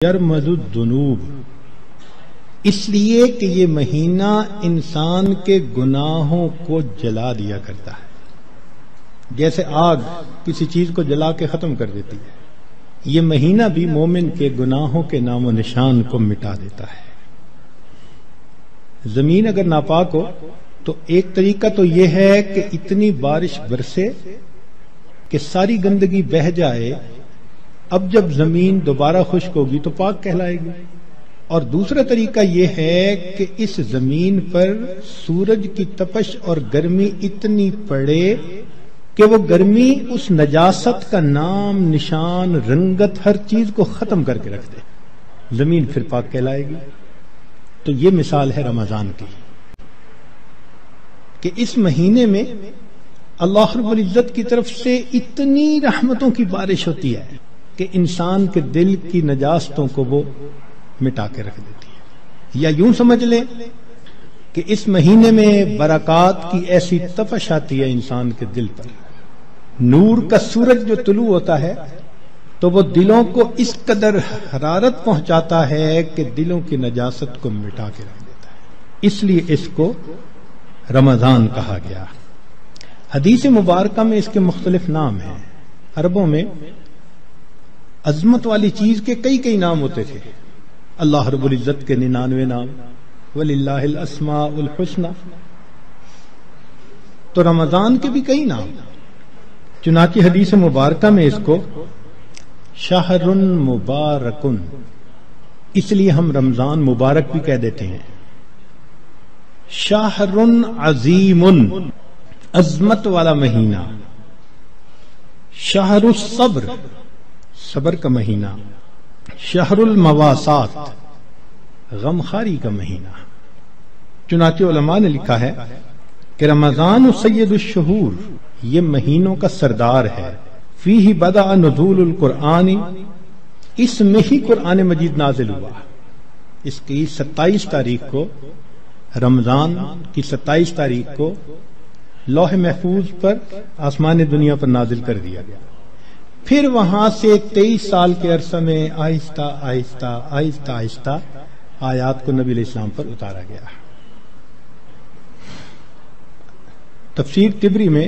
یرمز الذنوب، اس لیے کہ یہ مہینہ انسان کے گناہوں کو جلا دیا کرتا ہے، جیسے آگ کسی چیز کو جلا کے ختم کر دیتی ہے، یہ مہینہ بھی مومن کے گناہوں کے نام و نشان کو مٹا دیتا ہے۔ زمین اگر ناپاک ہو تو ایک طریقہ تو یہ ہے کہ اتنی بارش برسے کہ ساری گندگی بہہ جائے، اب جب زمین دوبارہ خشک ہوگی تو پاک کہلائے گی۔ اور دوسرا طریقہ یہ ہے کہ اس زمین پر سورج کی تپش اور گرمی اتنی پڑے کہ وہ گرمی اس نجاست کا نام نشان رنگت ہر چیز کو ختم کر کے رکھ دے، زمین پھر پاک کہلائے گی۔ تو یہ مثال ہے رمضان کی کہ اس مہینے میں اللہ رب العزت کی طرف سے اتنی رحمتوں کی بارش ہوتی ہے کہ انسان کے دل کی نجاستوں کو وہ مٹا کے رکھ دیتی ہے۔ یا یوں سمجھ لیں کہ اس مہینے میں برکات کی ایسی تپش آتی ہے انسان کے دل پر، نور کا سورج جو طلوع ہوتا ہے تو وہ دلوں کو اس قدر حرارت پہنچاتا ہے کہ دلوں کی نجاست کو مٹا کے رکھ دیتا ہے، اس لیے اس کو رمضان کہا گیا۔ حدیث مبارکہ میں اس کے مختلف نام ہیں۔ عربوں میں عظمت والی چیز کے کئی نام ہوتے تھے، اللہ رب العزت کے 99 نام، وَلِلَّهِ الْأَسْمَاءُ الْحُسْنَى، تو رمضان کے بھی کئی نام، چنانچہ حدیث مبارکہ میں اس کو شہر مبارکن، اس لیے ہم رمضان مبارک بھی کہہ دیتے ہیں، شہر عظیم، عظمت والا مہینہ، شہر الصبر، صبر کا مہینہ، شہر المواسات، غمخاری کا مہینہ۔ چنانچہ علماء نے لکھا ہے کہ رمضان سید الشہور، یہ مہینوں کا سردار ہے، فیہ بدأ نزول القرآن، اس میں ہی قرآن مجید نازل ہوا۔ اس کی 27 تاریخ کو، رمضان کی 27 تاریخ کو لوح محفوظ پر آسمان دنیا پر نازل کر دیا گیا، پھر وہاں سے 23 سال کے عرصہ میں آہستہ آہستہ آیات کو نبی علیہ السلام پر اتارا گیا۔ تفسیر طبری میں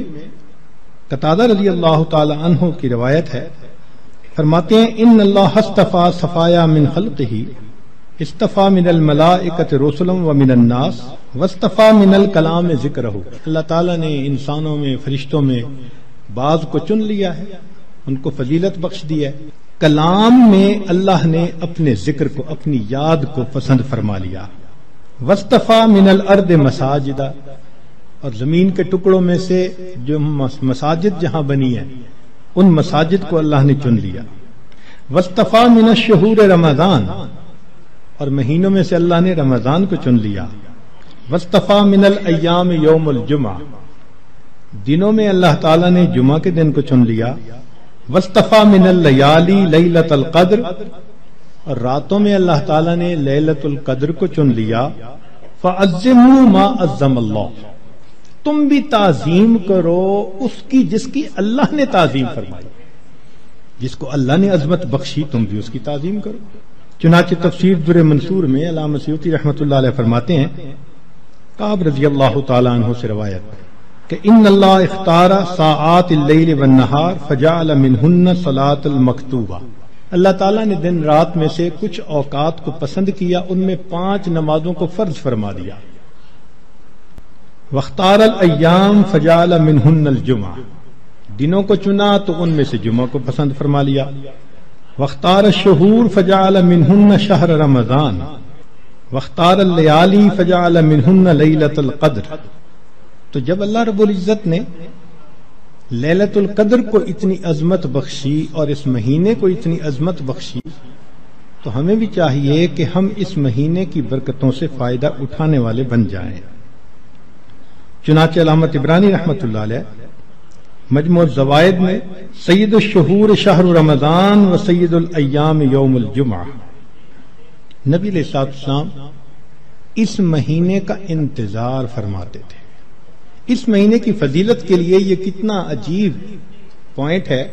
قتادہ رضی اللہ تعالی عنہ کی روایت ہے، فرماتے ہیں ان اللہ اصطفى صفایا من خلقہ، اصطفى من الملائکۃ رسلا ومن الناس واصطفى من الکلام ذکرہ، اللہ تعالیٰ نے انسانوں میں فرشتوں میں بعض کو چن لیا ہے، ان کو فضیلت بخش دی ہے، کلام میں اللہ نے اپنے ذکر کو، اپنی یاد کو پسند فرما لیا، واصطفى من الارض مساجدا، اور زمین کے ٹکڑوں میں سے جو مساجد جہاں بنی ہیں ان مساجد کو اللہ نے چن لیا، واصطفى من الشہور رمضان، اور مہینوں میں سے اللہ نے رمضان کو چن لیا، واصطفى من الایام یوم الجمعہ، دنوں میں اللہ تعالیٰ نے جمعہ کے دن کو چن لیا، واصطفى من اللیالی لیلۃ القدر، اور راتوں میں اللہ تعالیٰ نے لیلۃ القدر کو چن لیا، فعظموا ما عظم اللہ، تم بھی تعظیم کرو اس کی جس کی اللہ نے تعظیم فرمائی، جس کو اللہ نے عظمت بخشی تم بھی اس کی تعظیم کرو۔ چنانچہ تفسیر در منصور میں علامہ سیوطی رحمۃ اللہ علیہ فرماتے ہیں، کعب رضی اللہ تعالی عنہ سے روایت کہ ان اللہ اختار ساعات اللیل والنہار فجعل منہن صلاۃ المکتوبہ، اللہ تعالیٰ نے دن رات میں سے کچھ اوقات کو پسند کیا، ان میں 5 نمازوں کو فرض فرما دیا، واختار الایام فجعل منہن الجمعہ، دنوں کو چنا تو ان میں سے جمعہ کو پسند فرما لیا، واختار الشہور فجعل منہن شہر رمضان، واختار اللیالی فجعل منہن لیلۃ القدر۔ تو جب اللہ رب العزت نے لیلۃ القدر کو اتنی عظمت بخشی اور اس مہینے کو اتنی عظمت بخشی تو ہمیں بھی چاہیے کہ ہم اس مہینے کی برکتوں سے فائدہ اٹھانے والے بن جائیں۔ چنانچہ علامہ طبرانی رحمۃ اللہ علیہ مجموع الزوائد میں سید الشہور شہر رمضان و سید الایام یوم الجمعہ، نبی علیہ السلام اس مہینے کا انتظار فرماتے تھے۔ اس مہینے کی فضیلت کے لیے یہ کتنا عجیب پوائنٹ ہے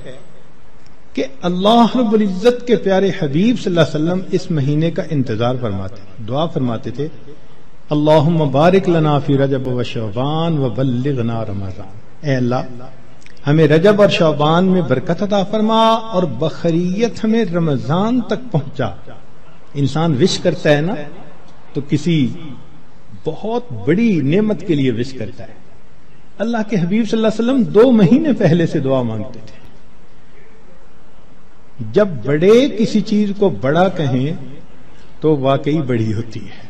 کہ اللہ رب العزت کے پیارے حبیب صلی اللہ علیہ وسلم اس مہینے کا انتظار فرماتے، دعا فرماتے تھے، اللہم بارک لنا فی رجب و شعبان و بلغنا رمضان، اے اللہ ہمیں رجب اور شعبان میں برکت عطا فرما اور بخیریت ہمیں رمضان تک پہنچا۔ انسان وش کرتا ہے نا تو کسی بہت بڑی نعمت کے لیے وش کرتا ہے۔ اللہ کے حبیب صلی اللہ علیہ وسلم 2 مہینے پہلے سے دعا مانگتے تھے۔ جب بڑے کسی چیز کو بڑا کہیں تو واقعی بڑی ہوتی ہے۔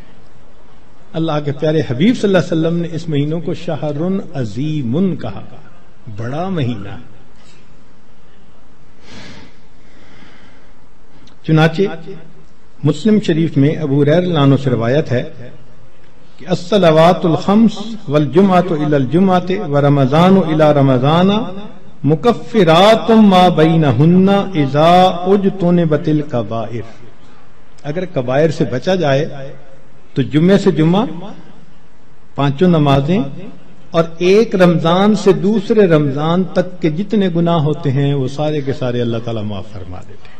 اللہ کے پیارے حبیب صلی اللہ علیہ وسلم نے اس مہینوں کو شہر عظیم کہا، بڑا مہینہ۔ چنانچہ مسلم شریف میں ابو ہریرہ رضی اللہ عنہ سے روایت ہے کہ الصلوات الخمس والجمعۃ الی الجمعۃ ورمضان الی رمضان مکفرات ما بینہن اذا اجتنبت الکبائر، اگر کبائر سے بچا جائے تو جمعے سے جمعہ 5 نمازیں اور ایک رمضان سے دوسرے رمضان تک کے جتنے گناہ ہوتے ہیں وہ سارے کے سارے اللہ تعالیٰ معاف فرما دیتے ہیں۔